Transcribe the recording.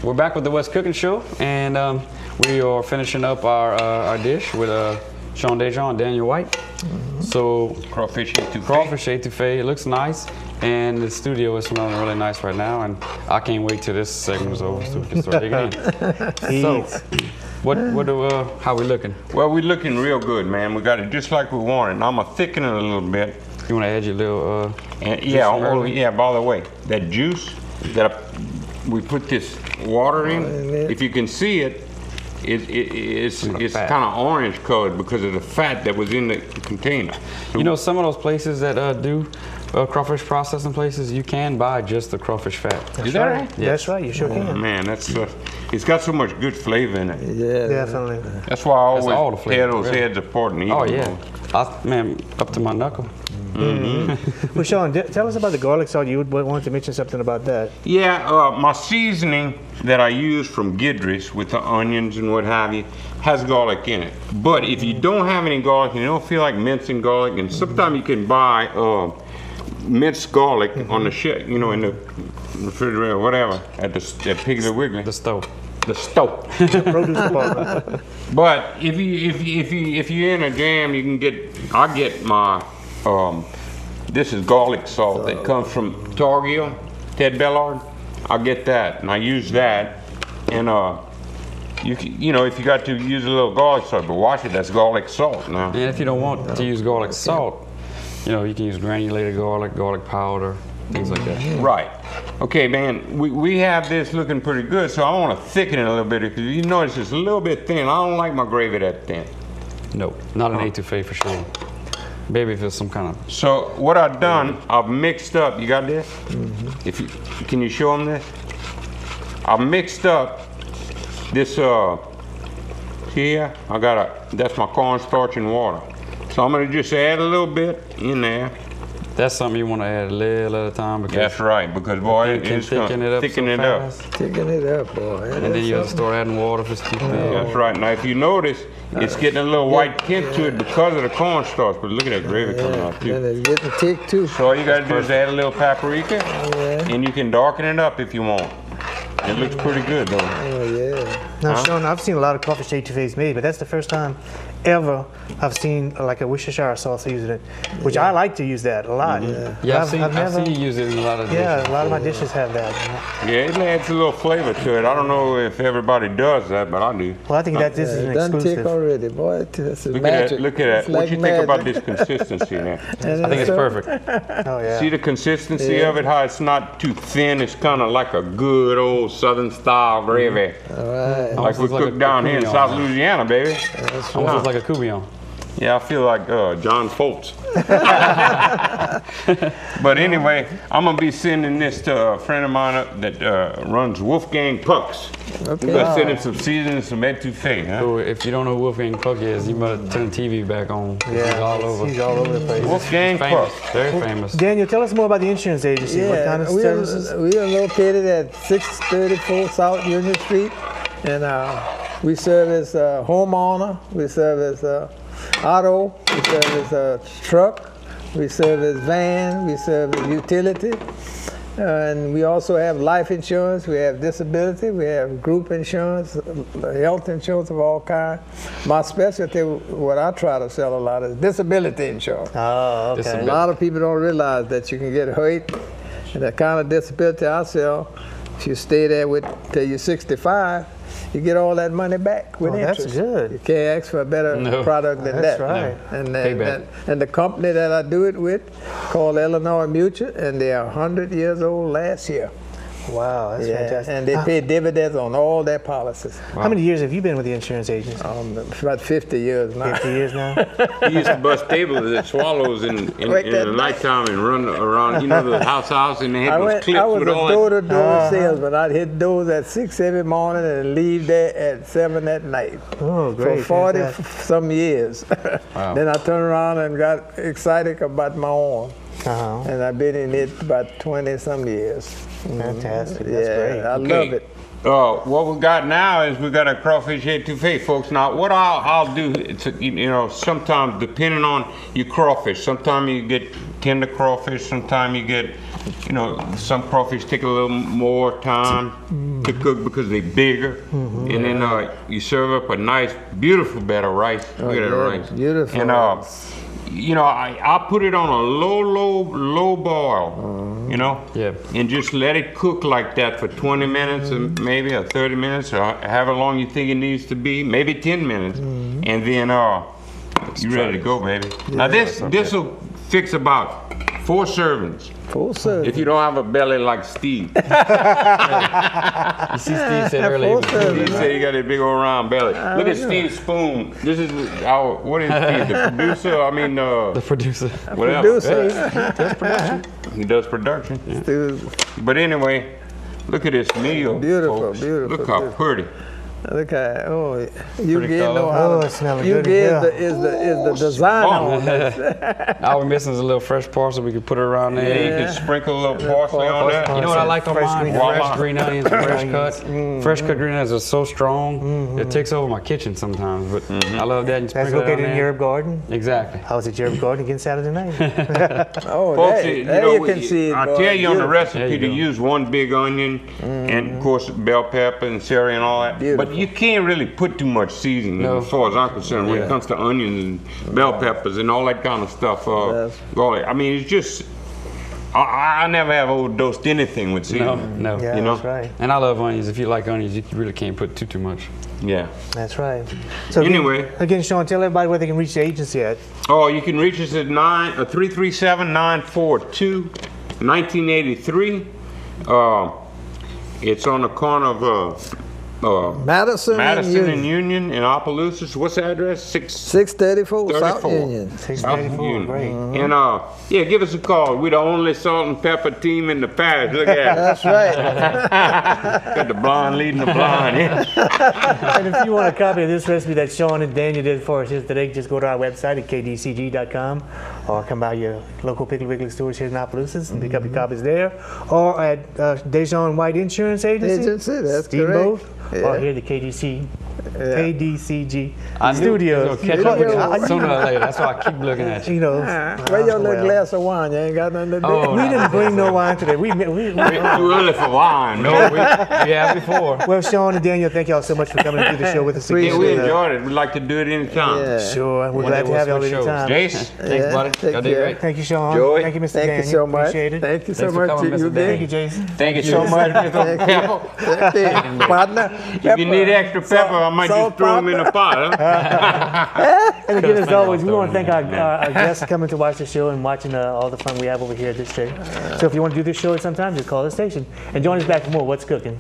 We're back with the West Cooking Show, and we are finishing up our dish with Cookin DeJean, Daniel White. So crawfish etouffee. Crawfish etouffee. It looks nice, and the studio is smelling really nice right now. And I can't wait till this segment is over so we can start digging in. So, how we looking? Well, we're looking real good, man. We got it just like we wanted. And I'm gonna thicken it a little bit. You want to add your little yeah, by the way, that juice that we put this water in, if you can see it, it's kind of orange colored because of the fat that was in the container. You know, some of those places that do crawfish processing places, you can buy just the crawfish fat. Is that right? Yes. That's right, you sure can. Man, that's it's got so much good flavor in it. Yeah, definitely. That's why I always tear those heads apart and eat them. Oh yeah, man, up to my knuckle. Well, Sean, tell us about the garlic salt. You wanted to mention something about that. Yeah, my seasoning that I use from Gidry's with the onions and what have you has garlic in it. But if you don't have any garlic and you don't feel like mincing garlic, and sometimes you can buy minced garlic on the shelf, you know, in the refrigerator or whatever, at Piggly Wiggly. The stove. The stove. The produce department. But if you're in a jam, you can get. I get my. This is garlic salt that comes from Targil, Ted Bellard. I get that, and I use that. And you know, if you got to use a little garlic salt, but watch it, that's garlic salt now. And if you don't want to use garlic salt, you know, you can use granulated garlic powder, things like that. Right. Okay, man, we have this looking pretty good, so I want to thicken it a little bit because you notice it's a little bit thin. I don't like my gravy that thin. No, not an etouffee for sure. Maybe if it's some kind of. So what I've done, I've mixed up. You got this? Can you show them this? I've mixed up this here. That's my cornstarch and water. So I'm gonna just add a little bit in there. That's something you want to add a little at a time because. That's right, because boy, it's gonna thicken it up. Thicken it up, boy. And then you have to start adding water if it's too thick. That's right. Now, if you notice, it's getting a little white tint to it because of the cornstarch. But look at that gravy coming out too. And it's getting thick too. So all you gotta do is add a little paprika, and you can darken it up if you want. It looks pretty good though. Oh yeah. Now, Sean, I've seen a lot of crawfish etouffees made, but that's the first time ever I've seen like a Worcestershire sauce using it, which I like to use that a lot. Yeah, I've seen you use it in a lot of dishes. Yeah, a lot of my dishes have that. Yeah, it adds a little flavor to it. I don't know if everybody does that, but I do. Well, I think that this is an Done exclusive. thick already, boy. That's Look magic. at that. Look at that. It's What like you think about magic. this consistency now? I think it's perfect. Oh yeah. See the consistency of it? How it's not too thin. It's kind of like a good old Southern style gravy. All right. Like we cook down here in South Louisiana, baby. Almost looks like a coubillon. Yeah, I feel like John Foltz. But anyway, I'm gonna be sending this to a friend of mine that runs Wolfgang Pucks. Okay. We're gonna send him some seasoning, some etouffee. Huh? So if you don't know who Wolfgang Puck is, you better turn the TV back on. He's all over. He's all over the place. Wolfgang Famous, Pucks. very famous. Daniel, tell us more about the insurance agency. What kind of services? We are located at 634 South Union Street, and we service homeowner, we service auto, we service truck, we service van, we service utility, and we also have life insurance, we have disability, we have group insurance, health insurance of all kinds. My specialty, what I try to sell a lot is disability insurance. Oh, okay. A lot of people don't realize that you can get hurt, and the kind of disability I sell, if you stay there till you're 65, you get all that money back with interest. That's good. You can't ask for a better product than that's that. right. And the company that I do it with, called Illinois Mutual, and they are 100 years old last year. Wow, that's fantastic. And they pay dividends on all their policies. Wow. How many years have you been with the insurance agency? About 50 years now. 50 years now? He used to bust tables at Swallows in the nighttime and run around, you know, the house, and they had those clips I was with a all that. door-to-door salesman. I'd hit doors at 6 every morning and leave there at 7 at night. Oh, great. For 40-some years. Wow. Then I turned around and got excited about my own. And I've been in it about 20-some years. Fantastic. That's great. I love it. What we got now is we got a crawfish etouffee, folks. Now, what I'll do, you know, sometimes depending on your crawfish, sometimes you get tender crawfish, sometimes you get you know, some crawfish take a little more time to cook because they're bigger. And then you serve up a nice, beautiful bed of rice. Look at that rice. Beautiful. And you know, I put it on a low boil, you know, and just let it cook like that for 20 minutes or maybe 30 minutes or however long you think it needs to be, maybe 10 minutes, and then you're ready to go, baby. Now this will fix about 4 servings. 4 servings. If you don't have a belly like Steve. You see, Steve said earlier. He said he got a big old round belly. Look at Steve's spoon. This is our, what is Steve, the producer? I mean, The producer. whatever. Producer. He does production. Dude, But anyway, look at this meal. Beautiful, folks. beautiful, Look how beautiful. pretty. look at you Pretty get know color. how Oh, to, it's smelling you good in get here. is the design on this. All we're missing is a little fresh parsley. We could put it around Yeah, there. you can sprinkle a little parsley on that. You know what I like on Fresh mine? green Fresh onions. green onions, fresh cut. Fresh cut green onions are so strong, it takes over my kitchen sometimes. But I love that. You That's sprinkle it on located in there. Herb Garden. Exactly. I was at Herb Garden again Saturday night. Oh, Folks, there, you there know, you can see it. I boy. tell you on the Beautiful. recipe There you to go. use 1 big onion and of course bell pepper and celery and all that. Beautiful. But you can't really put too much seasoning No. as far as I'm concerned when Yeah. it comes to onions and bell peppers and all that kind of stuff. Yes. Garlic. I mean, it's just, I never have overdosed anything with No, seasoning. no. Yeah, You know? that's right. And I love onions. If you like onions, you really can't put too much. Yeah. That's right. So Anyway. again, Sean, tell everybody where they can reach the agency at. Oh, you can reach us at 337-942-1983. It's on the corner of Madison, Madison and and Union in Opelousas. What's the address? 634 South 34. Union. 634, great. And yeah, give us a call. We're the only salt and pepper team in the parish. Look at That's right. it. Got the blind leading the blind. Yeah. And if you want a copy of this recipe that Sean and Daniel did for us here today, just go to our website at kdcg.com or come by your local Piggly Wiggly stores here in Opelousas and pick up your copies there. Or at DeJean White Insurance Agency. Agency, that's Steamboat, correct. Or Yeah. here at the KDCG I knew Studios. Catch up with you sooner or later. That's why I keep looking at you. You know, Where your little well, glass of wine? You ain't got nothing to do. Oh, we didn't bring no wine today. We Too early for wine. No, we have before. well, Sean and Daniel, thank y'all so much for coming to do the show with us Appreciate Yeah, again. we enjoyed it. We'd like to do it anytime. Yeah. Sure, we're One glad day to have we'll y'all switch shows. anytime. Jace, Thanks, buddy. take Y'all did care. great. Thank you, Sean. Joy. Thank you, Mr. Thank Daniel. you so much. Appreciate it. Thank you so Thanks for much coming, to Mr. you, Dan. Thank Dick. you, Jason. thank you so much, Mr. Pepper. Thank you. Partner. If you need extra pepper, I might just Salt, throw them in a pot. Huh? And again, as always, we I'll want to throw thank it in our guests coming to watch the show and watching all the fun we have over here at this show. So if you want to do this show at some time, just call the station and join us back for more What's Cooking.